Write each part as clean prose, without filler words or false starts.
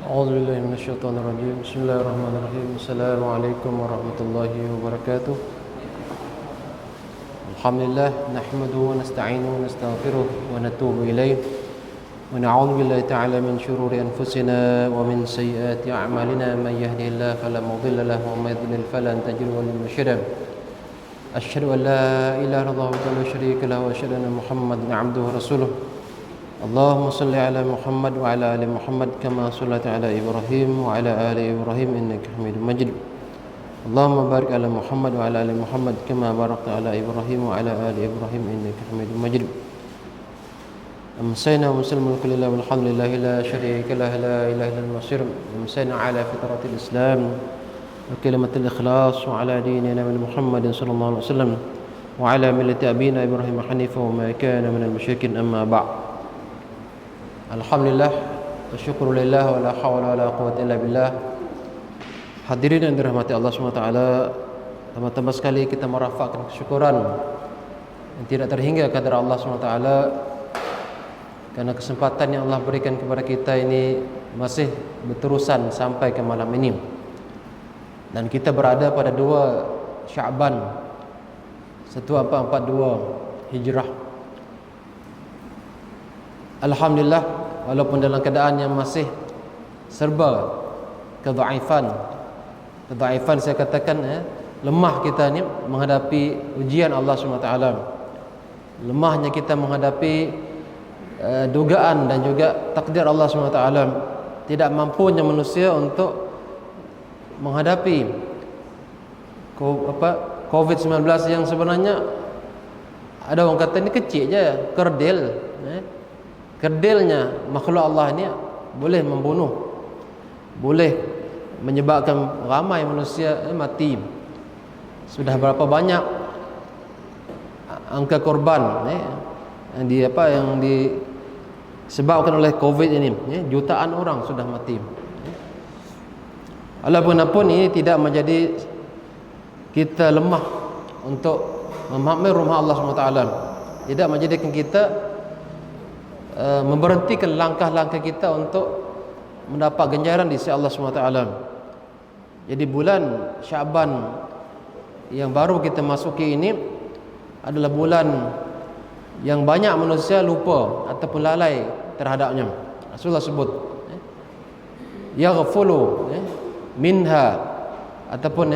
أعوذ بالله من الشيطان الرجيم. بسم الله الرحمن الرحيم. السلام عليكم ورحمة الله وبركاته. الحمد لله نحمده ونستعينه ونستغفره ونتوب إليه ونعوذ بالله تعالى من شرور أنفسنا ومن سيئات أعمالنا. من يهده الله فلا مضل له ومن يضلل فلا تجد له مرشدا. أشهد أن لا إله إلا الله وحده لا شريك له وأشهد أن محمدا عبده ورسوله. اللهم صل على محمد وعلى آل محمد كما صليت على إبراهيم وعلى آل إبراهيم إنك حميد مجيد. اللهم بارك على محمد وعلى آل محمد كما باركت على إبراهيم وعلى آل إبراهيم إنك حميد مجيد. أمسينا ومسلم الكل لله والحمد لله لا شريك له لا إله إلا المصير. أمسينا على فطرة الإسلام وكلمة الإخلاص وعلى دين نبينا محمد صلى الله عليه وسلم وعلى ملة أبينا إبراهيم حنيفا وما كان من المشركين. أما بعد. Alhamdulillah, syukurulillah wa la hawla wa la quwwata illa billah. Hadirin yang dirahmati Allah SWT, pertama-tama sekali kita merafakkan kesyukuran yang tidak terhingga kepada Allah SWT karena kesempatan yang Allah berikan kepada kita ini masih berterusan sampai ke malam ini. Dan kita berada pada 2 Sya'ban 1442 Hijrah. Alhamdulillah, walaupun dalam keadaan yang masih serba kedhaifan saya katakan, lemah kita ni menghadapi ujian Allah SWT. Lemahnya kita menghadapi dugaan dan juga takdir Allah SWT. Tidak mampunya manusia untuk menghadapi COVID-19 yang sebenarnya ada orang kata ni kecil je, kerdil. Kerdilnya makhluk Allah ini boleh membunuh, boleh menyebabkan ramai manusia mati. Sudah berapa banyak angka korban yang disebabkan oleh COVID ini, jutaan orang sudah mati. Walaupun ini tidak menjadi kita lemah untuk memahami rumah Allah SWT. Tidak menjadikan kita memberhentikan langkah-langkah kita untuk mendapat ganjaran di sisi Allah SWT. Jadi bulan Sya'ban yang baru kita masuki ini adalah bulan yang banyak manusia lupa ataupun lalai terhadapnya. Rasulullah sebut yaghfulu minha, ataupun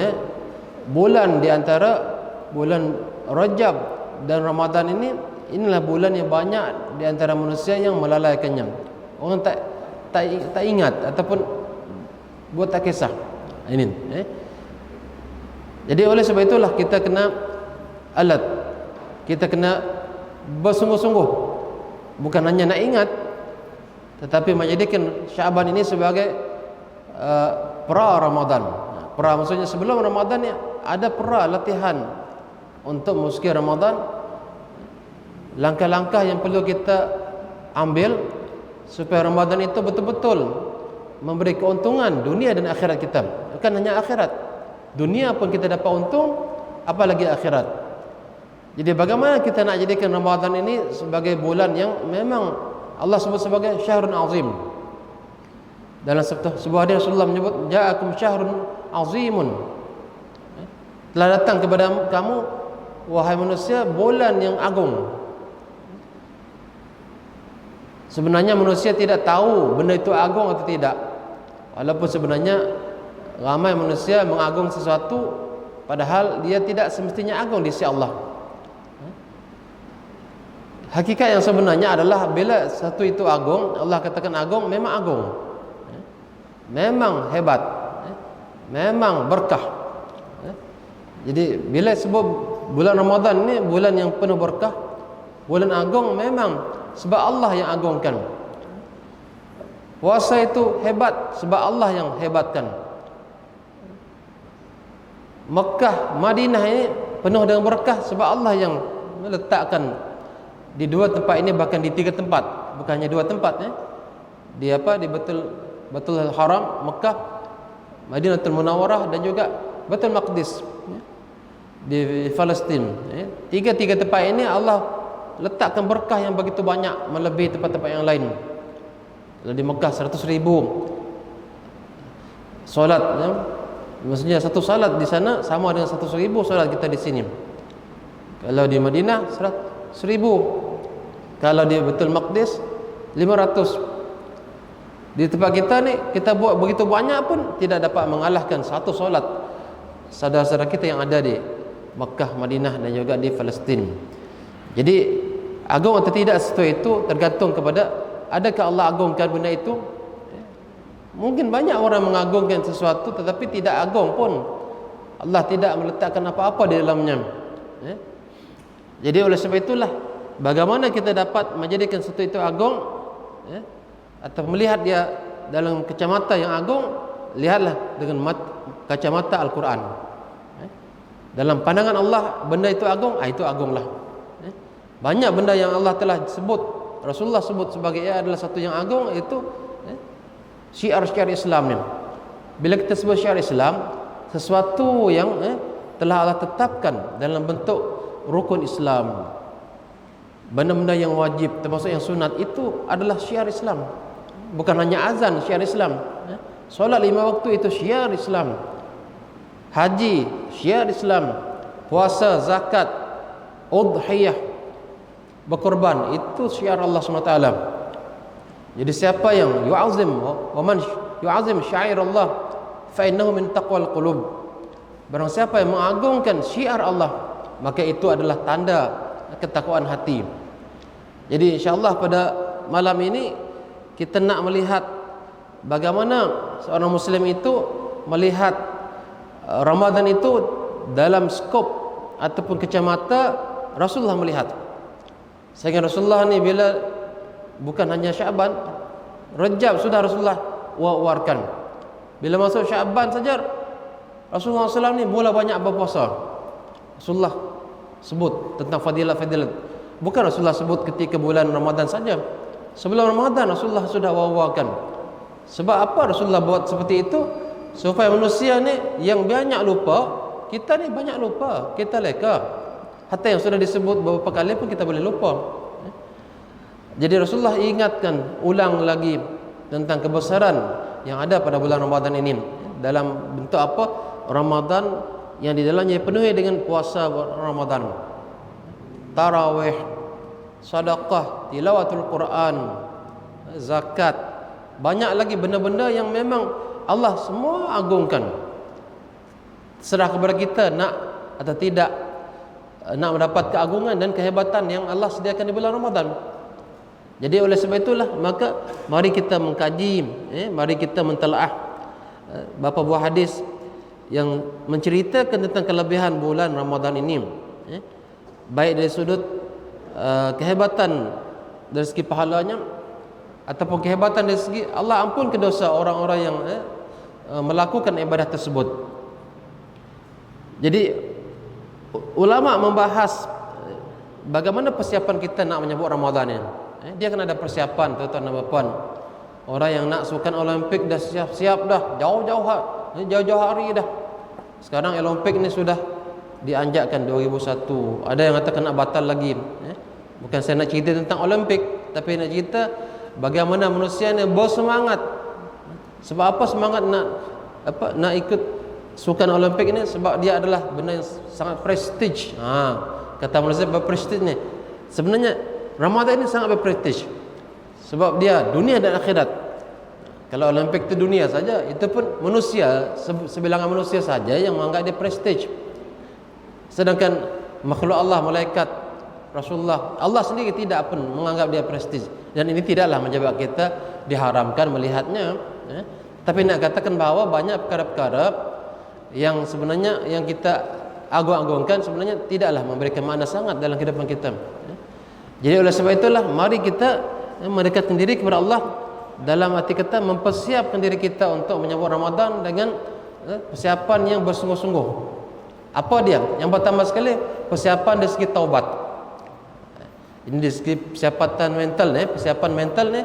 bulan di antara bulan Rajab dan Ramadan ini, inilah bulan yang banyak di antara manusia yang melalaikannya. Orang tak ingat ataupun buat tak kisah. Ini. Jadi oleh sebab itulah kita kena alat. Kita kena bersungguh-sungguh. Bukan hanya nak ingat, tetapi menjadikan Sya'ban ini sebagai pra Ramadan. Pra maksudnya sebelum Ramadan ni ada pra latihan untuk memasuki Ramadan. Langkah-langkah yang perlu kita ambil supaya Ramadan itu betul-betul memberi keuntungan dunia dan akhirat kita. Bukan hanya akhirat, dunia pun kita dapat untung, apalagi akhirat. Jadi bagaimana kita nak jadikan Ramadan ini sebagai bulan yang memang Allah sebut sebagai syahrun azim. Dalam sebuah hadis Rasulullah menyebut ja'akum syahrun azimun, telah datang kepada kamu wahai manusia bulan yang agung. Sebenarnya manusia tidak tahu benda itu agung atau tidak. Walaupun sebenarnya ramai manusia mengagung sesuatu padahal dia tidak semestinya agung di sisi Allah. Hakikat yang sebenarnya adalah bila satu itu agung, Allah katakan agung, memang agung, memang hebat, memang berkah. Jadi bila sebut bulan Ramadan ini bulan yang penuh berkah, bulan agung, memang sebab Allah yang agungkan. Puasa itu hebat sebab Allah yang hebatkan. Mekah, Madinah ini penuh dengan berkah sebab Allah yang meletakkan di 2 tempat ini, bahkan di 3 tempat, bukan hanya 2 tempat. Di Baitul Haram Mekah, Madinatul Munawwarah dan juga Baitul Maqdis di Palestin. 3 tempat ini Allah letakkan berkah yang begitu banyak, melebihi tempat-tempat yang lain. Kalau di Mekah 100,000, solat, ya. Maksudnya satu salat di sana sama dengan 100.000 salat kita di sini. Kalau di Madinah 100.000. Kalau di Baitul Maqdis 500. Di tempat kita ni, kita buat begitu banyak pun tidak dapat mengalahkan satu solat saudara-saudara kita yang ada di Makkah, Madinah dan juga di Palestin. Jadi agung atau tidak sesuatu itu tergantung kepada adakah Allah agungkan benda itu. Mungkin banyak orang mengagungkan sesuatu tetapi tidak agung pun. Allah tidak meletakkan apa-apa di dalamnya. Jadi oleh sebab itulah, bagaimana kita dapat menjadikan sesuatu itu agung, atau melihat dia dalam kacamata yang agung, lihatlah dengan kacamata Al-Quran. Dalam pandangan Allah benda itu agung, itu agunglah. Banyak benda yang Allah telah sebut, Rasulullah sebut sebagai ia adalah satu yang agung, itu syiar-syiar Islam ni. Bila kita sebut syiar Islam, sesuatu yang telah Allah tetapkan dalam bentuk rukun Islam, benda-benda yang wajib termasuk yang sunat, itu adalah syiar Islam. Bukan hanya azan, syiar Islam. Solat 5 waktu itu syiar Islam. Haji syiar Islam. Puasa, zakat, udhiyah, berkorban, itu syiar Allah SWT. Jadi siapa yang yu'azim, wa man yu'azim syair Allah fa innahu min taqwal qulub. Barang siapa yang mengagungkan syiar Allah, maka itu adalah tanda ketakwaan hati. Jadi insya-Allah pada malam ini kita nak melihat bagaimana seorang muslim itu melihat Ramadan itu dalam skop ataupun kacamata Rasulullah melihat. Sehingga Rasulullah ni bila bukan hanya Syaban, Rajab sudah Rasulullah warkan. Bila masuk Syaban saja Rasulullah SAW ni mula banyak berpuasa. Rasulullah sebut tentang fadilat-fadilat. Bukan Rasulullah sebut ketika bulan Ramadan saja. Sebelum Ramadan Rasulullah sudah wawarkan. Sebab apa Rasulullah buat seperti itu? Supaya manusia ni yang banyak lupa, kita ni banyak lupa, kita leka. Hatta yang sudah disebut beberapa kali pun kita boleh lupa. Jadi Rasulullah ingatkan ulang lagi tentang kebesaran yang ada pada bulan Ramadan ini. Dalam bentuk apa? Ramadan yang di dalamnya penuhi dengan puasa Ramadan, tarawih, sedekah, tilawatul Quran, zakat. Banyak lagi benda-benda yang memang Allah semua agungkan. Serah kepada kita nak atau tidak nak mendapat keagungan dan kehebatan yang Allah sediakan di bulan Ramadan. Jadi oleh sebab itulah maka mari kita mengkaji, mari kita mentelaah beberapa buah hadis yang menceritakan tentang kelebihan bulan Ramadan ini, baik dari sudut kehebatan dari segi pahalanya ataupun kehebatan dari segi Allah ampunkan dosa orang-orang yang melakukan ibadah tersebut. Jadi ulama membahas bagaimana persiapan kita nak menyambut Ramadan ini. Dia kena ada persiapan, tuan-tuan dan puan. Orang yang nak sukan Olimpik dah siap-siap dah, jauh-jauh hari dah. Sekarang Olimpik ni sudah dianjakkan 2001. Ada yang kata nak batal lagi. Bukan saya nak cerita tentang Olimpik, tapi nak cerita bagaimana manusia ni bersemangat. Sebab apa semangat nak ikut sukan Olimpik ni? Sebab dia adalah benda yang sangat prestige. Kata manusia berprestige ni. Sebenarnya Ramadan ini sangat berprestige. Sebab dia dunia dan akhirat. Kalau Olimpik itu dunia saja, itu pun manusia, sebilangan manusia saja yang menganggap dia prestige. Sedangkan makhluk Allah, malaikat, Rasulullah, Allah sendiri tidak pun menganggap dia prestige. Dan ini tidaklah menyebabkan kita diharamkan melihatnya. Tapi nak katakan bahawa banyak perkara-perkara yang sebenarnya yang kita agung-agungkan sebenarnya tidaklah memberikan makna sangat dalam kehidupan kita. Jadi oleh sebab itulah mari kita mendekatkan diri kepada Allah dalam hati kita, mempersiapkan diri kita untuk menyambut Ramadan dengan persiapan yang bersungguh-sungguh. Apa dia? Yang pertama sekali, persiapan dari segi taubat. Ini dari segi persiapan mental ni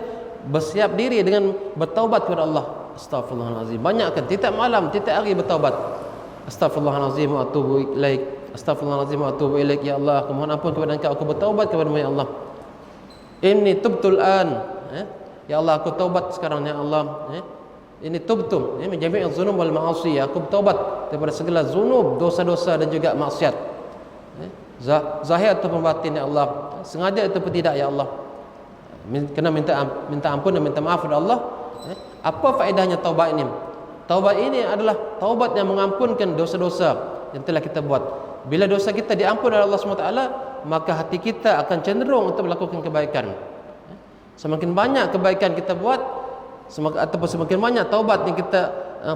bersiap diri dengan bertaubat kepada Allah. Astaghfirullahalazim. Banyakkan tiap malam, tiap hari bertaubat. Astaghfirullahalazim wa atubu ilaik. Astaghfirullahalazim wa atubu ilaik. Ya Allah, aku mohon ampun kepada Engkau, aku bertaubat kepada-Mu ya Allah. Inni tubtul an. Ya Allah, aku taubat sekarang ya Allah. ini tubtum, min jami'il dzunub wal ma'asi, aku bertaubat daripada segala zunub, dosa-dosa dan juga maksiat. Zahir atau batin ya Allah, sengaja ataupun tidak ya Allah. Kena minta ampun dan minta maaf kepada Allah. Apa faedahnya taubat ini? Taubat ini adalah taubat yang mengampunkan dosa-dosa yang telah kita buat. Bila dosa kita diampun oleh Allah SWT, maka hati kita akan cenderung untuk melakukan kebaikan. Semakin banyak kebaikan kita buat, ataupun semakin banyak taubat yang kita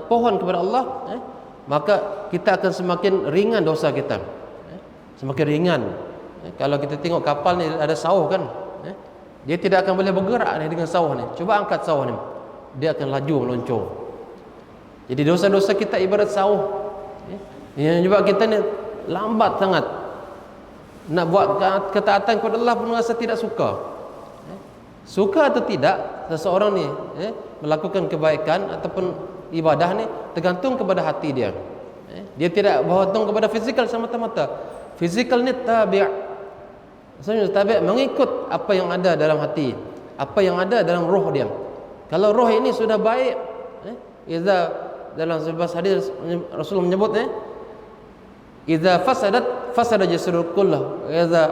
pohon kepada Allah, maka kita akan semakin ringan dosa kita. Semakin ringan. Kalau kita tengok kapal ni ada sauh kan, dia tidak akan boleh bergerak ni dengan sauh ni. Cuba angkat sauh ni, dia akan laju meluncur. Jadi dosa-dosa kita ibarat sauh, yang juga kita ni lambat sangat. Nak buat ketaatan kepada Allah pun rasa tidak suka. Suka atau tidak seseorang ni melakukan kebaikan ataupun ibadah ni tergantung kepada hati dia. Dia tidak bergantung kepada fizikal semata-mata. Fizikal ni tabi'. Maksudnya tabi' mengikut apa yang ada dalam hati, apa yang ada dalam roh dia. Kalau roh ini sudah baik, dalam sebuah hadis Rasulullah menyebut idza fasada jasadul kullah. Idza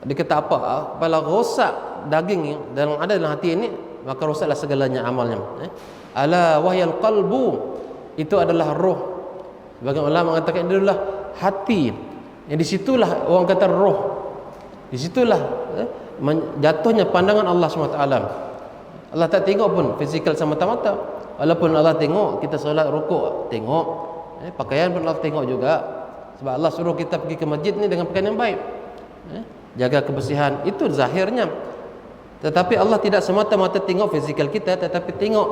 dikata apa? Apabila rosak daging yang ada dalam hati ini, maka rosaklah segalanya amalnya. Ala wahyal qalbu, itu adalah roh. Sebagian ulama mengatakan itu adalah hati. Yang disitulah orang kata roh. Disitulah jatuhnya pandangan Allah SWT. Allah tak tengok pun fizikal semata-mata. Walaupun Allah tengok kita solat rukuk, tengok. Pakaian pun Allah tengok juga. Sebab Allah suruh kita pergi ke masjid ni dengan pakaian yang baik. Jaga kebersihan, itu zahirnya. Tetapi Allah tidak semata-mata tengok fizikal kita, tetapi tengok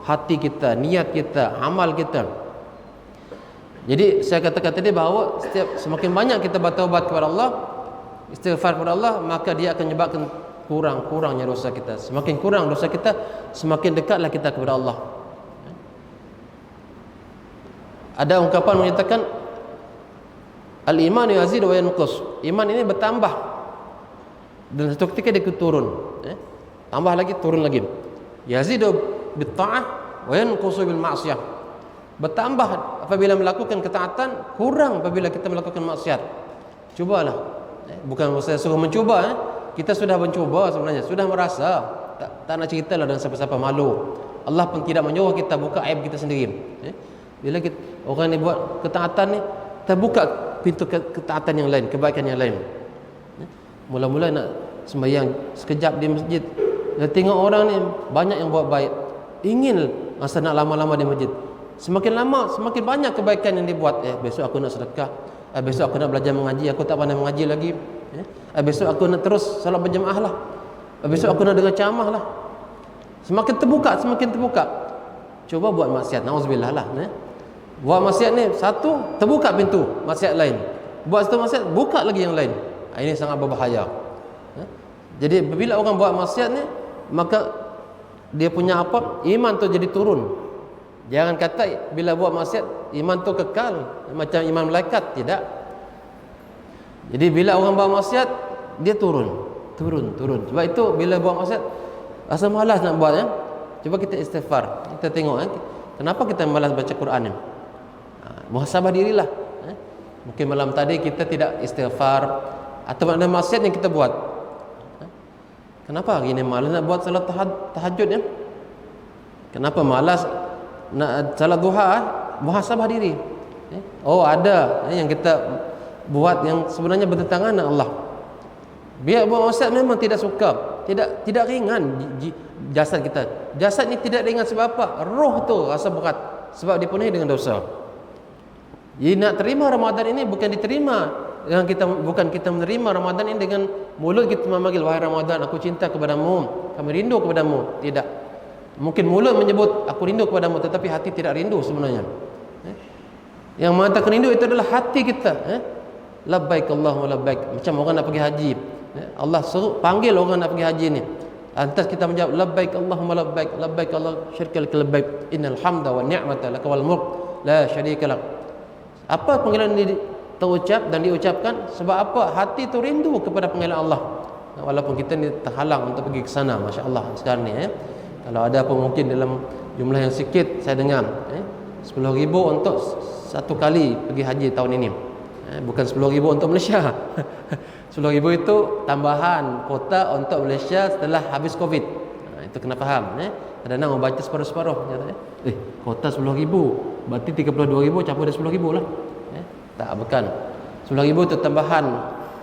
hati kita, niat kita, amal kita. Jadi saya katakan tadi bahawa semakin banyak kita bertaubat kepada Allah, istighfar kepada Allah, maka dia akan menyebabkan kurangnya dosa kita. Semakin kurang dosa kita, semakin dekatlah kita kepada Allah. Ada ungkapan menyatakan al-iman yazid wa yanqus. Iman ini bertambah dan satu ketika dia turun. Tambah lagi, turun lagi. Yazidu bit ta'ah wa yanqusu bil ma'siyah. Bertambah apabila melakukan ketaatan, kurang apabila kita melakukan maksiat. Cubalah. Bukan saya suruh mencuba, kita sudah mencuba sebenarnya, sudah merasa tak nak ceritalah dengan siapa-siapa, malu. Allah pun tidak menyuruh kita buka aib kita sendiri. Bila kita, orang ni buat ketaatan ni, terbuka pintu ketaatan yang lain, kebaikan yang lain. Mula-mula nak sembahyang sekejap di masjid, dia tengok orang ni banyak yang buat baik, ingin masa nak lama-lama di masjid. Semakin lama semakin banyak kebaikan yang dibuat. Besok aku nak sedekah, besok aku nak belajar mengaji, aku tak pandai mengaji lagi. Besok aku nak terus salat berjemaah lah, besok aku nak dengar ceramah lah. Semakin terbuka, semakin terbuka. Coba buat maksiat, nauzubillah lah. Buat maksiat ni, satu, terbuka pintu maksiat lain. Buat satu maksiat, buka lagi yang lain. Ini sangat berbahaya. Jadi bila orang buat maksiat ni, maka dia punya apa? Iman tu jadi turun. Jangan kata bila buat maksiat iman tu kekal macam iman malaikat, tidak. Jadi bila orang buat maksiat, dia turun. Sebab itu bila buat maksiat rasa malas nak buat. Cuba kita istighfar, kita tengok kenapa kita malas baca Quran ni. Muhasabah dirilah. Mungkin malam tadi kita tidak istighfar atau ada maksiat yang kita buat. Kenapa hari ni malas nak buat salat tahajud ya? Kenapa malas nak salat duha? Muhasabah diri. Oh ada yang kita buat yang sebenarnya bertentangan dengan Allah. Biar buat maksiat memang tidak suka, tidak ringan jasad kita. Jasad ni tidak ringan sebab apa? Roh tu rasa berat sebab dipenuhi dengan dosa. Jadi nak terima Ramadan ini bukan diterima dengan bukan kita menerima Ramadan ini dengan mulut kita memanggil, wahai Ramadan, aku cinta kepadamu, kami rindu kepadamu. Tidak. Mungkin mulut menyebut aku rindu kepadamu, tetapi hati tidak rindu sebenarnya. Yang mengatakan rindu itu adalah hati kita. Labbaik Allahumma labbaik. Macam orang nak pergi haji, Allah suruh panggil orang nak pergi haji ni, lantas kita menjawab labbaik Allahumma labbaik, labbaik Allah syirkal labbaik, innal hamda wa ni'mata laka wal mulk la syarika lak. Apa panggilan ini terucap dan diucapkan sebab apa? Hati itu rindu kepada panggilan Allah. Walaupun kita ni terhalang untuk pergi ke sana, masya-Allah sekarang ni Kalau ada pun mungkin dalam jumlah yang sikit saya dengar 10,000 untuk satu kali pergi haji tahun ini. Bukan 10,000 untuk Malaysia. 10,000 itu tambahan kuota untuk Malaysia setelah habis Covid. Itu kena faham. Kadang-kadang orang baca separuh-separuh. Kuota 10,000, berarti 32,000 campur dengan 10,000 lah. Tak, bukan. 10,000 itu tambahan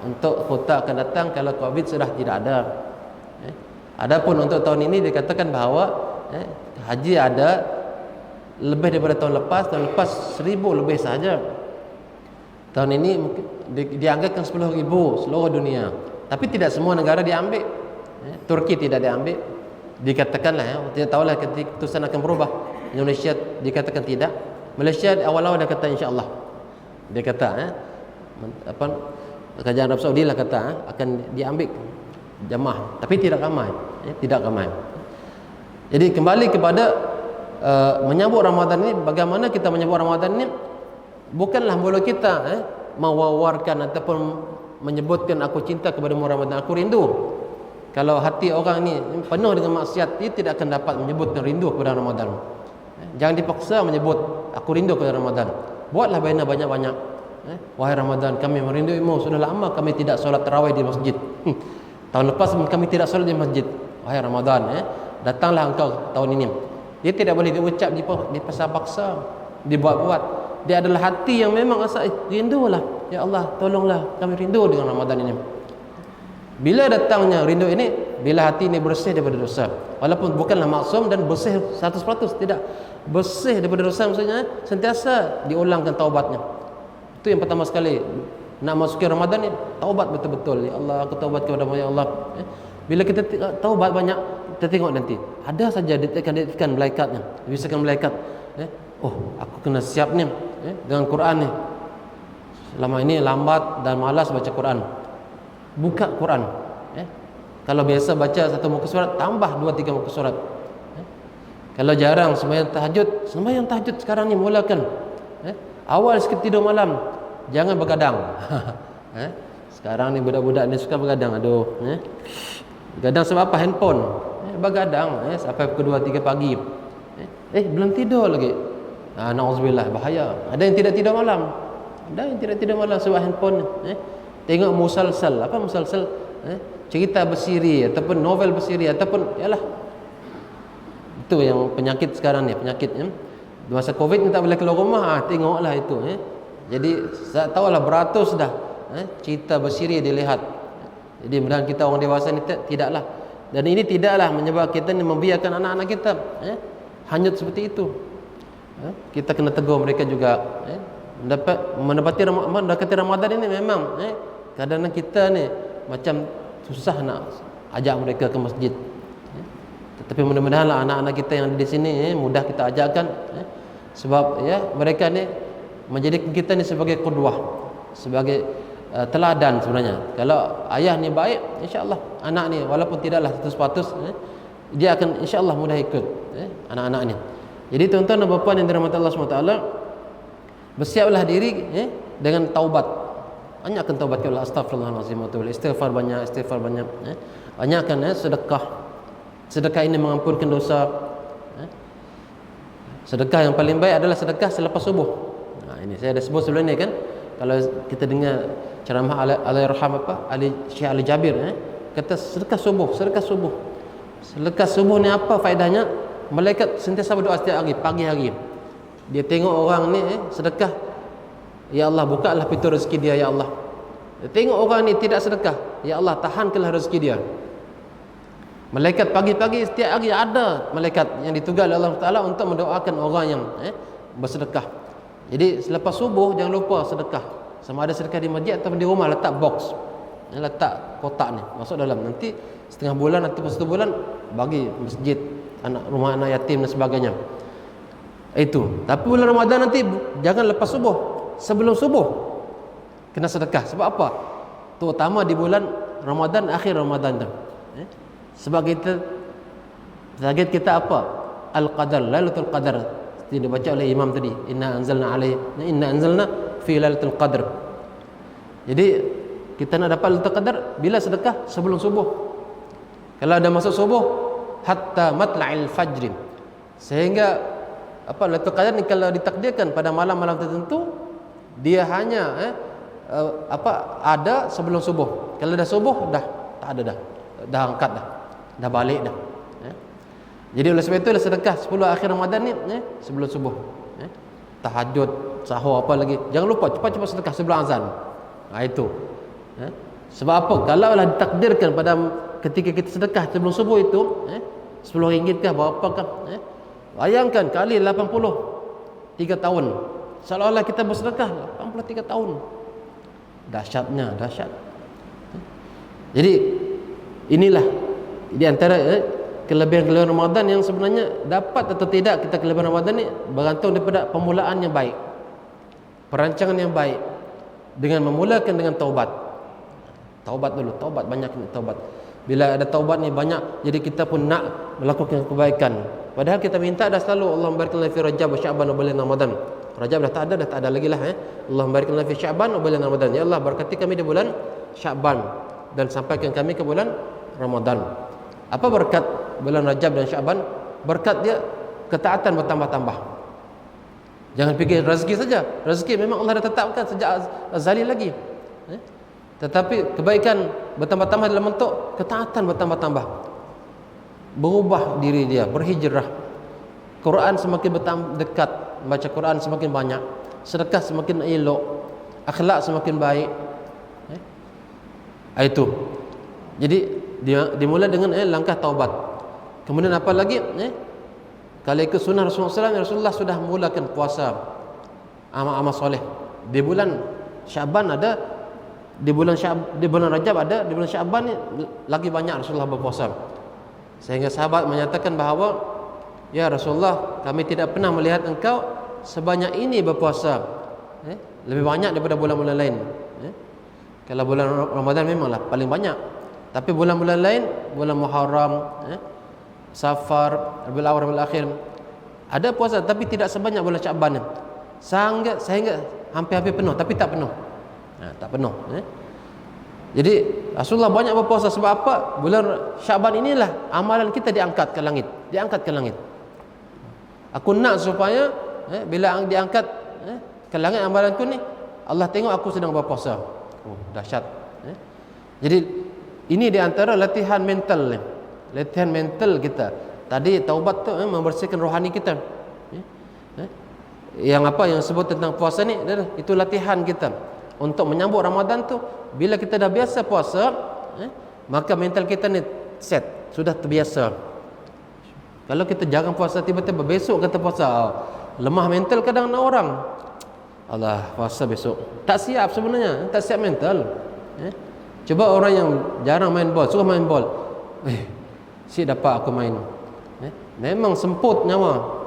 untuk kuota akan datang kalau Covid sudah tidak ada. Adapun untuk tahun ini dikatakan bahawa haji ada lebih daripada tahun lepas. Tahun lepas 1,000 lebih sahaja. Tahun ini dianggarkan 10,000 seluruh dunia. Tapi tidak semua negara diambil. Turki tidak diambil. Dikatakanlah tidak tahulah keputusan akan berubah. Indonesia dikatakan tidak. Malaysia awal-awal dia kata insya-Allah. Dia kata kerajaan Arab Saudi lah kata akan diambil jamaah, tapi tidak ramai, tidak ramai. Jadi kembali kepada menyambut Ramadan ini, bagaimana kita menyambut Ramadan ini? Bukanlah mula kita mewawarkan ataupun menyebutkan aku cinta kepada Ramadan, aku rindu. Kalau hati orang ni penuh dengan maksiat, dia tidak akan dapat menyebutkan rindu kepada Ramadan. Jangan dipaksa menyebut aku rindu kepada Ramadan. Buatlah baina banyak-banyak. Wahai Ramadan, kami merinduimu. Sudah lama kami tidak solat tarawih di masjid. Tahun lepas kami tidak solat di masjid. Wahai Ramadan, datanglah engkau tahun ini. Dia tidak boleh diucap dipaksa-paksa, dibuat-buat. Dia adalah hati yang memang asa rindulah. Ya Allah, tolonglah kami rindu dengan Ramadan ini. Bila datangnya rindu ini, bila hati ini bersih daripada dosa. Walaupun bukanlah maksum dan bersih 100%, tidak. Bersih daripada dosa maksudnya sentiasa diulangkan taubatnya. Itu yang pertama sekali. Nak masuki Ramadan ni, taubat betul-betul. Ya Allah, aku taubat kepada-Mu ya Allah. Bila kita taubat banyak, kita tengok nanti ada saja ditekan malaikatnya. Bisakan malaikat, oh, aku kena siap ni dengan Quran ni. Selama ini lambat dan malas baca Quran. Buka Quran. Kalau biasa baca satu muka surat, tambah 2-3 muka surat. Kalau jarang sembahyang tahajud sekarang ni mulakan. Awal sikit tidur malam, jangan begadang. Sekarang ni budak-budak ni suka begadang. Aduh, begadang sebab apa? Handphone. Begadang sampai pukul 2-3 pagi. Belum tidur lagi. Na'udzubillah, bahaya. Ada yang tidak tidur malam. Ada yang tidak tidur malam sebab handphone. Tengok musalsal. Apa musalsal? Cerita bersiri ataupun novel bersiri ataupun yalah. Itu yang penyakit sekarang ni, penyakitnya. Masa Covid ni tak boleh keluar rumah, tengoklah itu. Jadi saya tahulah beratus dah cerita bersiri dilihat. Jadi mudah kita orang dewasa ni tidaklah. Dan ini tidaklah menyebabkan kita ni membiarkan anak-anak kita hanyut seperti itu. Kita kena tegur mereka juga. Mendapati Ramadan ini memang kadang-kadang kita ni macam susah nak ajak mereka ke masjid. Tetapi mudah-mudahanlah anak-anak kita yang ada di sini mudah kita ajakkan, sebab mereka ni menjadikan kita ni sebagai qudwah, sebagai teladan sebenarnya. Kalau ayah ni baik, insya-Allah anak ni walaupun tidaklah 100% dia akan insya-Allah mudah ikut anak-anak ni. Jadi tuan-tuan dan puan yang dirahmati Allah SWT, bersiaplah diri dengan taubat. Banyakkan taubat kepada Allah, astagfirullahalazim, istighfar banyak, banyakkan sedekah. Sedekah ini mengampunkan dosa. Sedekah yang paling baik adalah sedekah selepas subuh. Ini saya dah sebut sebelum ni kan. Kalau kita dengar ceramah Allahyarham Syekh Ali Jabir, kata sedekah subuh. Sedekah subuh ni apa faedahnya? Malaikat sentiasa berdoa setiap hari, pagi hari. Dia tengok orang ni sedekah, ya Allah, bukalah pintu rezeki dia ya Allah. Dia tengok orang ni tidak sedekah, ya Allah, tahankanlah rezeki dia. Malaikat pagi-pagi setiap hari ada malaikat yang ditugas oleh Allah Taala untuk mendoakan orang yang bersedekah. Jadi selepas subuh jangan lupa sedekah. Sama ada sedekah di masjid atau di rumah, letak box. Letak kotak ni masuk dalam. Nanti setengah bulan atau 1 bulan bagi masjid, rumah anak yatim dan sebagainya. Itu. Tapi bulan Ramadan nanti jangan lepas subuh. Sebelum subuh kena sedekah. Sebab apa? Terutama di bulan Ramadan, akhir Ramadan tu. Sebab kita target kita apa? Al-Qadar, Lailatul Qadar. Seperti dibaca oleh imam tadi, inna anzalna fi Lailatul Qadar. Jadi kita nak dapat Lailatul Qadar bila sedekah sebelum subuh. Kalau dah masuk subuh, hatta matla'il fajr. Sehingga Lailatul Qadar ni kalau ditakdirkan pada malam-malam tertentu, dia hanya ada sebelum subuh. Kalau dah subuh dah tak ada dah angkat dah balik dah. Jadi oleh sebab itu sedekah 10 akhir Ramadan ni sebelum subuh. Tahajud, sahur apa lagi. Jangan lupa cepat-cepat sedekah sebelum azan. Itu. Sebab apa? Kalau lah ditakdirkan pada ketika kita sedekah sebelum subuh itu, RM10 kah berapa kah? Bayangkan kali 83 tahun. Seolah-olah kita bersedekah 83 tahun. Dahsyatnya, dahsyat. Jadi inilah di antara kelebihan-kelebihan Ramadan yang sebenarnya dapat atau tidak kita kelebihan Ramadan ni bergantung daripada permulaan yang baik, perancangan yang baik, dengan memulakan dengan taubat. Taubat dulu, taubat banyak ni taubat. Bila ada taubat ni banyak, jadi kita pun nak melakukan kebaikan. Padahal kita minta dah selalu Allah barik lana fi Rajab wa Sya'ban wa bulan Ramadan. Rajab dah tak ada lagi lah. Allah barik lana fi Sya'ban wa bulan Ramadan. Ya Allah berkati kami di bulan Sya'ban dan sampaikan kami ke bulan Ramadan. Apa berkat bulan Rajab dan Sya'ban? Berkat dia ketaatan bertambah-tambah. Jangan fikir rezeki saja. Rezeki memang Allah dah tetapkan sejak azali lagi. Tetapi kebaikan bertambah-tambah dalam bentuk ketaatan bertambah-tambah. Berubah diri dia, berhijrah. Quran semakin dekat, baca Quran semakin banyak, sedekah semakin elok, akhlak semakin baik. Itu. Jadi dia dimulai dengan langkah taubat. Kemudian apa lagi? Kalau ikut sunnah Rasulullah SAW, Rasulullah sudah mulakan puasa, amal-amal soleh. Di bulan Syaban ada, di bulan Rajab ada, di bulan Syaban ni lagi banyak Rasulullah berpuasa. Sehingga sahabat menyatakan bahawa, ya Rasulullah, kami tidak pernah melihat engkau sebanyak ini berpuasa. Lebih banyak daripada bulan-bulan lain. Kalau bulan Ramadan memanglah paling banyak. Tapi bulan-bulan lain, bulan Muharram, Safar, Rabiul Awwal, Rabiul Akhir, ada puasa tapi tidak sebanyak bulan Syaban. Sehingga hampir-hampir penuh tapi tak penuh. Tak penuh. Jadi Rasulullah banyak berpuasa sebab apa? Bulan Syaban inilah amalan kita diangkat ke langit. Diangkat ke langit. Aku nak supaya bila diangkat ke langit amalanku ni, Allah tengok aku sedang berpuasa. Dahsyat. Jadi ini di antara latihan mental ni. Latihan mental kita. Tadi taubat tu membersihkan rohani kita. Yang sebut tentang puasa ni, itu latihan kita untuk menyambut Ramadan tu. Bila kita dah biasa puasa, maka mental kita ni set, sudah terbiasa. Kalau kita jarang puasa, tiba-tiba besok kata puasa, lemah mental kadang-kadang orang. Allah, puasa besok. Tak siap sebenarnya, tak siap mental. Cuba orang yang jarang main bol, suruh main bol. Si dapat aku main. Memang semput nyawa.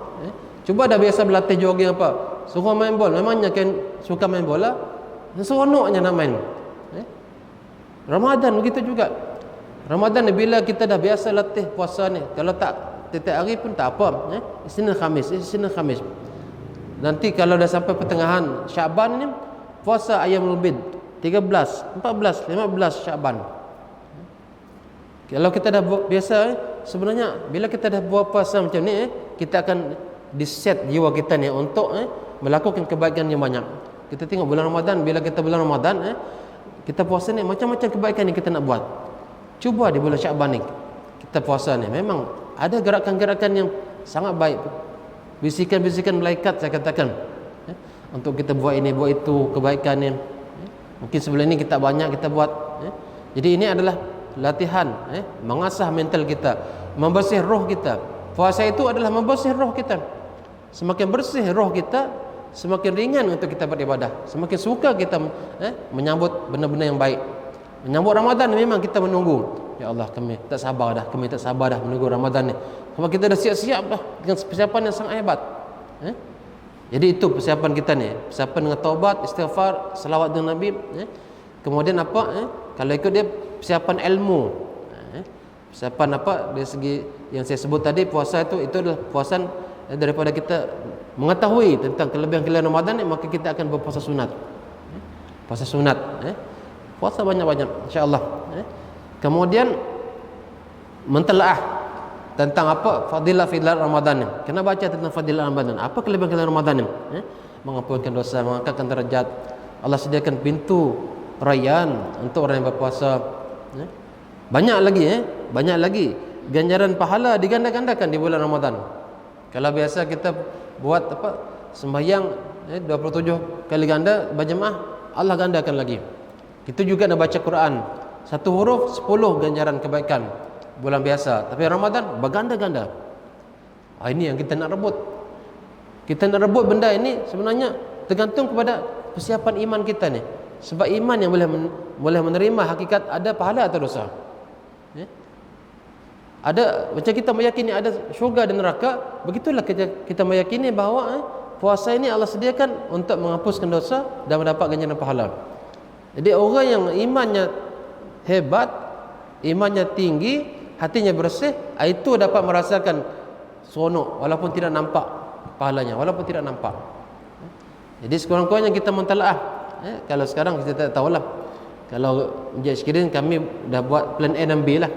Cuba dah biasa berlatih jogging apa, suruh main bol, memangnya kan suka main bola, seronoknya nak main. Ramadan begitu juga. Ramadan ni bila kita dah biasa latih puasa ni, kalau tak tiap hari pun tak apa. Isnin Khamis. Nanti kalau dah sampai pertengahan Syaban ni, puasa Ayyamul Bid 13, 14, 15 Syaban. Kalau kita dah biasa, sebenarnya bila kita dah buat puasa macam ni, kita akan diset jiwa kita ni untuk melakukan kebaikan yang banyak. Kita tengok bulan Ramadan, bila kita bulan Ramadan, kita puasa ni macam-macam kebaikan yang kita nak buat. Cuba di bulan Syaban ni kita puasa ni, memang ada gerakan-gerakan yang sangat baik. Bisikan-bisikan malaikat saya katakan, untuk kita buat ini, buat itu, kebaikan ni. Mungkin sebelum ini kita banyak kita buat. Jadi ini adalah latihan, mengasah mental kita, membersih roh kita. Puasa itu adalah membersih roh kita. Semakin bersih roh kita, semakin ringan untuk kita beribadah. Semakin suka kita menyambut benda-benda yang baik. Menyambut Ramadan memang kita menunggu. Ya Allah, kami tak sabar dah menunggu Ramadan ni. Sebab kita dah siap-siap dah dengan persiapan yang sangat hebat. Jadi itu persiapan kita ni. Persiapan dengan taubat, istighfar, selawat dengan Nabi. Kemudian apa? Kalau ikut dia persiapan ilmu. Persiapan apa? Dari segi yang saya sebut tadi, puasa itu adalah puasan daripada kita mengetahui tentang kelebihan-kelebihan Ramadan ni, maka kita akan berpuasa sunat. Puasa sunat. Puasa banyak-banyak insya-Allah. Kemudian mentelaah tentang apa fadilah Ramadan ni. Kena baca tentang fadilah Ramadan. Apa kelebihan Ramadan ni? Mengampunkan dosa, mengangkatkan derajat. Allah sediakan pintu rayyan untuk orang yang berpuasa. Banyak lagi ganjaran pahala diganda-gandakan di bulan Ramadan. Kalau biasa kita buat sembahyang 27 kali ganda berjemaah, Allah gandakan lagi. Kita juga nak baca Quran, satu huruf 10 ganjaran kebaikan bulan biasa. Tapi Ramadan berganda-ganda. Ini yang kita nak rebut. Kita nak rebut benda ini sebenarnya tergantung kepada persiapan iman kita ni. Sebab iman yang boleh menerima hakikat ada pahala atau dosa. Ada macam kita meyakini ada syurga dan neraka, begitulah kita meyakini bahawa puasa ini Allah sediakan untuk menghapuskan dosa dan mendapat ganjaran pahala. Jadi orang yang imannya hebat, imannya tinggi, hatinya bersih, itu dapat merasakan seronok walaupun tidak nampak pahalanya, walaupun tidak nampak. Jadi sekurang-kurangnya kita mentalaah. Kalau sekarang kita tak tahulah. Kalau menjadi sekiranya kami dah buat plan A dan B lah.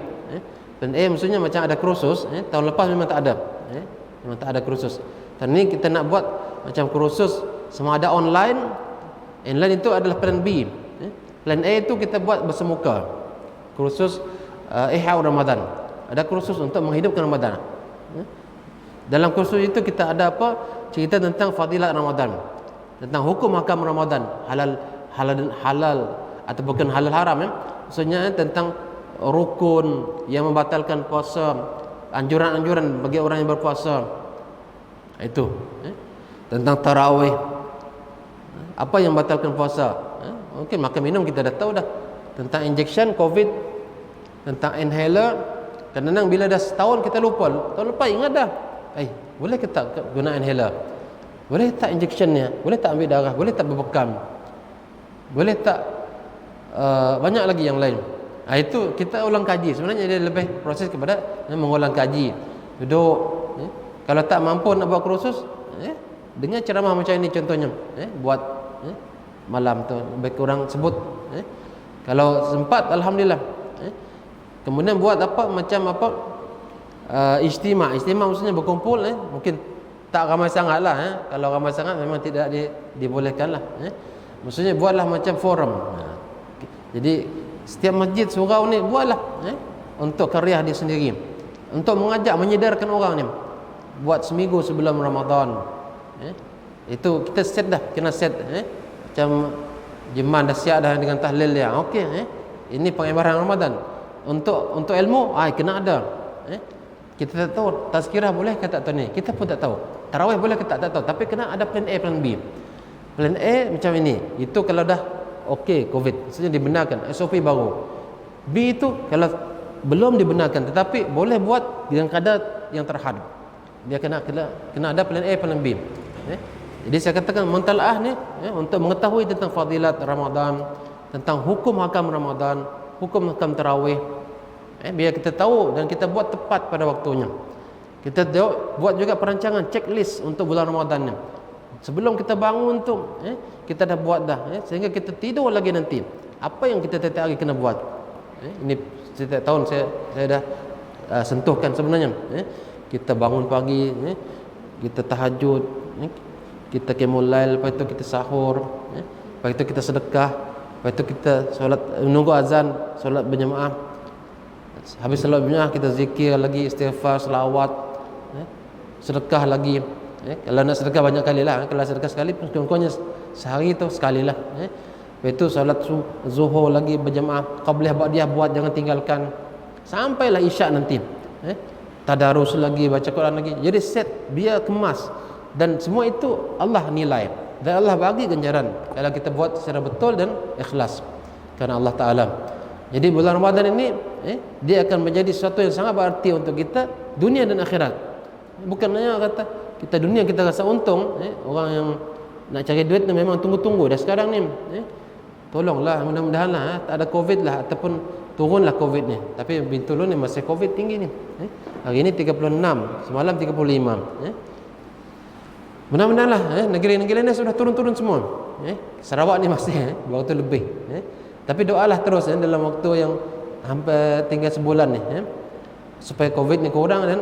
Plan A maksudnya macam ada kursus. Tahun lepas memang tak ada. Memang tak ada kursus. Dan ini kita nak buat macam kursus sama ada online. Online itu adalah plan B. Plan A itu kita buat bersemuka. Kursus Ihya Ramadan. Ada kursus untuk menghidupkan Ramadan. Dalam kursus itu kita ada apa? Cerita tentang fadilat Ramadan, tentang hukum hakam Ramadan, halal atau bukan halal haram. Maksudnya tentang rukun yang membatalkan puasa, anjuran-anjuran bagi orang yang berpuasa. Itu tentang tarawih, apa yang membatalkan puasa. Mungkin makan minum kita dah tahu dah. Tentang injection COVID, tentang inhaler. Kadang-kadang bila dah setahun kita lupa. Tahun lepas ingat dah. Boleh ke tak guna inhaler? Boleh tak injectionnya? Boleh tak ambil darah? Boleh tak berbekam? Boleh tak banyak lagi yang lain. Itu kita ulang kaji. Sebenarnya dia lebih proses kepada mengulang kaji. Duduk, kalau tak mampu nak buat kursus, dengar ceramah macam ini contohnya, buat malam tu lebih kurang sebut. Kalau sempat alhamdulillah. Kemudian buat Ijtima maksudnya berkumpul. Mungkin tak ramai sangat lah. Kalau ramai sangat memang tidak dibolehkan lah. Maksudnya buatlah macam forum. Jadi setiap masjid surau ni buatlah untuk karya dia sendiri, untuk mengajak, menyedarkan orang ni. Buat seminggu sebelum Ramadan. Itu kita set dah, kena set. Macam jemaah dah siap dah dengan tahlil dia. Okey, ini pengibaran Ramadan. Untuk ilmu, kena ada. Kita tak tahu tazkirah boleh ke tak tahu ni. Kita pun tak tahu. Tarawih boleh ke tak tahu. Tapi kena ada plan A, plan B. Plan A macam ini. Itu kalau dah okey COVID, maksudnya dibenarkan SOP baru. B itu kalau belum dibenarkan tetapi boleh buat dengan kadar yang terhad. Dia kena ada plan A, plan B. Jadi saya katakan mentalaah ni untuk mengetahui tentang fadilat Ramadan, tentang hukum hakam Ramadan, hukum hakam tarawih. Biar kita tahu dan kita buat tepat pada waktunya. Kita buat juga perancangan checklist untuk bulan Ramadan ni. Sebelum kita bangun tu, kita dah buat dah, sehingga kita tidur lagi nanti. Apa yang kita tiap hari kena buat? Ini setiap tahun saya dah sentuhkan sebenarnya. Kita bangun pagi, kita tahajud, kita qiyamul lail, lepas itu kita sahur, lepas itu kita sedekah, lepas itu kita solat, menunggu azan, solat berjemaah. Habis solat berjemaah kita zikir lagi, istighfar, selawat, sedekah lagi. Kalau nak sedekah banyak kali lah. Kalau sedekah sekali pun kurang-kurangnya sehari tu sekali lah. Lepas itu solat zuhur lagi berjemaah, qabliyah ba'diyah buat, jangan tinggalkan sampailah isyak nanti. Tadarus lagi, baca Quran lagi. Jadi set, biar kemas. Dan semua itu Allah nilai dan Allah bagi ganjaran kalau kita buat secara betul dan ikhlas kerana Allah Ta'ala. Jadi bulan Ramadan ini dia akan menjadi sesuatu yang sangat berarti untuk kita dunia dan akhirat. Bukan hanya kata kita dunia kita rasa untung, orang yang nak cari duit memang tunggu-tunggu dah sekarang ni. Tolonglah, mudah-mudahan lah tak ada COVID lah ataupun turunlah COVID ni. Tapi Bintulu ni masih COVID tinggi ni. Hari ini 36, semalam 35. Mudah-mudahan lah negeri-negeri lain sudah turun-turun semua. Sarawak ni masih waktu lebih. Tapi doalah terus dalam waktu yang hampir tinggal sebulan ni. supaya Covid ni kurang. Dan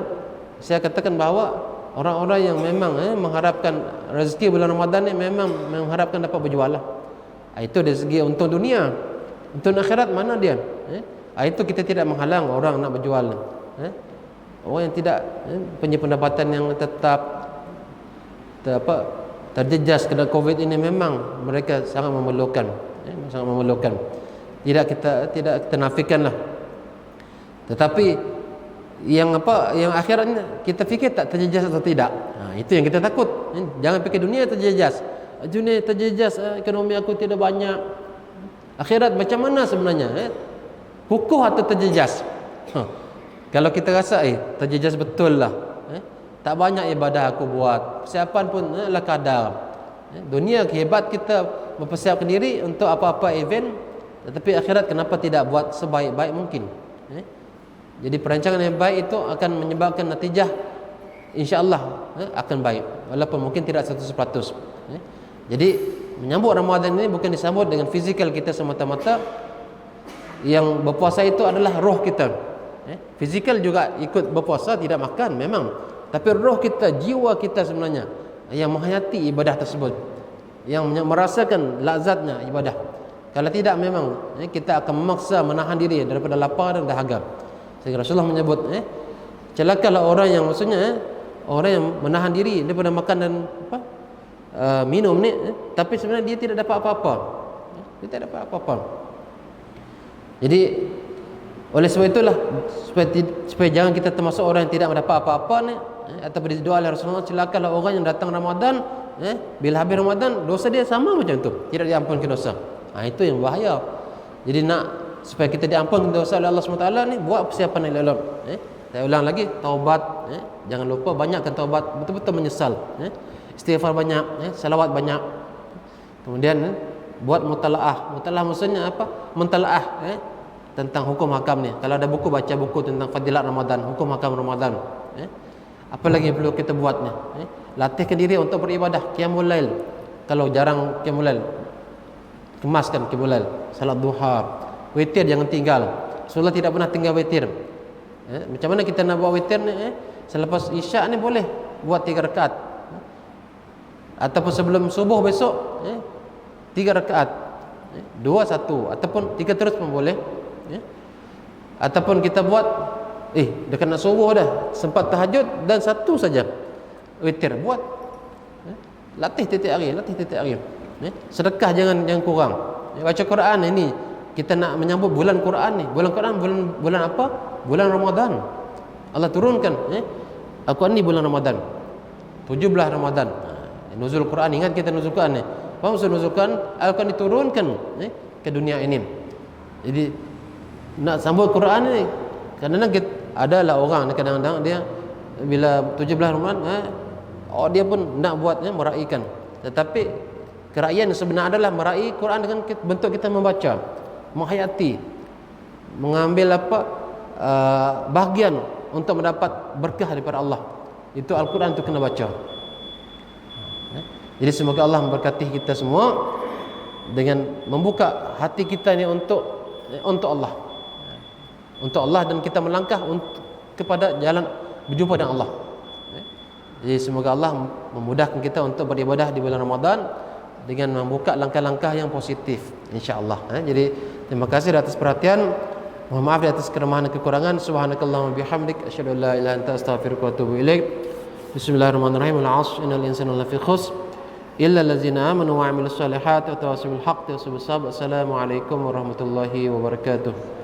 saya katakan bahawa orang-orang yang memang mengharapkan rezeki bulan Ramadan ni memang mengharapkan dapat berjual lah. Itu dari segi untung dunia. Untung akhirat mana dia? Itu kita tidak menghalang orang nak berjual. Orang yang tidak punya pendapatan yang tetap terjejas kena Covid ini, memang mereka sangat memerlukan, sangat memerlukan. Tidak kita nafikan lah. Tetapi yang akhiratnya kita fikir tak terjejas atau tidak. Itu yang kita takut. Jangan fikir dunia terjejas. Dunia terjejas, ekonomi aku tidak banyak. Akhirat macam mana sebenarnya? Kukuh atau terjejas? Kalau kita rasa terjejas betul lah, tak banyak ibadah aku buat, persiapan pun lah kadar. Dunia hebat kita mempersiapkan diri untuk apa-apa event, tetapi akhirat kenapa tidak buat sebaik-baik mungkin? Jadi perancangan yang baik itu akan menyebabkan natijah insya-Allah akan baik, walaupun mungkin tidak 100%. Jadi menyambut Ramadan ini bukan disambut dengan fizikal kita semata-mata. Yang berpuasa itu adalah roh kita. Fizikal juga ikut berpuasa, tidak makan memang, tapi roh kita, jiwa kita sebenarnya yang menghayati ibadah tersebut, yang merasakan lazatnya ibadah. Kalau tidak, memang kita akan memaksa menahan diri daripada lapar dan dahaga. Sehingga Rasulullah menyebut celakalah orang yang, maksudnya orang yang menahan diri daripada makan dan minum ni, tapi sebenarnya dia tidak dapat apa-apa. Dia tidak dapat apa-apa. Jadi oleh sebab itulah, supaya jangan kita termasuk orang yang tidak mendapat apa-apa ni, ataupun doa oleh Rasulullah, celakalah orang yang datang Ramadan, bila habis Ramadan dosa dia sama macam tu, tidak diampunkan dosa. Itu yang bahaya. Jadi nak supaya kita diampunkan dosa oleh Allah SWT ni, buat persiapan yang elok. Saya ulang lagi, taubat. Jangan lupa banyakkan taubat, betul-betul menyesal. Istighfar banyak, salawat banyak. Kemudian buat mutalaah. Mutalaah maksudnya apa? Mentalaah tentang hukum hakam ni. Kalau ada buku, baca buku tentang fadilat Ramadan, hukum hakam Ramadan. Apa lagi yang perlu kita buat ni? Latihkan diri untuk beribadah, qiyamul lail. Kalau jarang qiyamul lail, kemaskan qiyamul lail, salat duha, witir jangan tinggal. Rasulullah tidak pernah tinggal witir. Macam mana kita nak buat witir ni? Selepas isyak ni boleh buat 3 rakaat. Ataupun sebelum subuh besok 3 rakaat. 2, 1 ataupun 3 terus pun boleh. Ataupun kita buat dekat nak subuh dah, sempat tahajud dan 1 saja witir buat. Latih titik hari. Sedekah jangan kurang. Baca Quran ini, kita nak menyambut bulan Quran ni. Bulan Quran bulan apa? Bulan Ramadan. Allah turunkan Al-Quran ni bulan Ramadan, 17 Ramadan. Nuzul Quran, ingat kita nuzul Quran ni. Apa maksud nuzul Quran? Al-Quran diturunkan ke dunia ini. Jadi nak sambut Quran ni, kadang-kadang adalah orang kadang-kadang dia bila 17 Ramadan dia pun nak buat meraihkan. Tetapi keraian sebenar adalah meraih Quran dengan bentuk kita membaca, menghayati, mengambil bahagian untuk mendapat berkah daripada Allah. Itu Al-Quran tu kena baca. Jadi semoga Allah memberkati kita semua dengan membuka hati kita ni untuk Allah. Untuk Allah, dan kita melangkah kepada jalan berjumpa dengan Allah. Jadi semoga Allah memudahkan kita untuk beribadah di bulan Ramadan dengan membuka langkah-langkah yang positif, insya-Allah. Jadi terima kasih atas perhatian. Mohon maaf di atas kelemahan dan kekurangan. Subhanakallahumma bihamdik, asyhadu an la ilaha illa anta, astaghfiruka wa atubu ilaik. Bismillahirrahmanirrahim. Al-'asr, innal insana lafi khusr illa allazina amanu wa 'amilus solihati wa tawassaw bil haqqi wa tawassaw bis sabr. Assalamualaikum warahmatullahi wabarakatuh.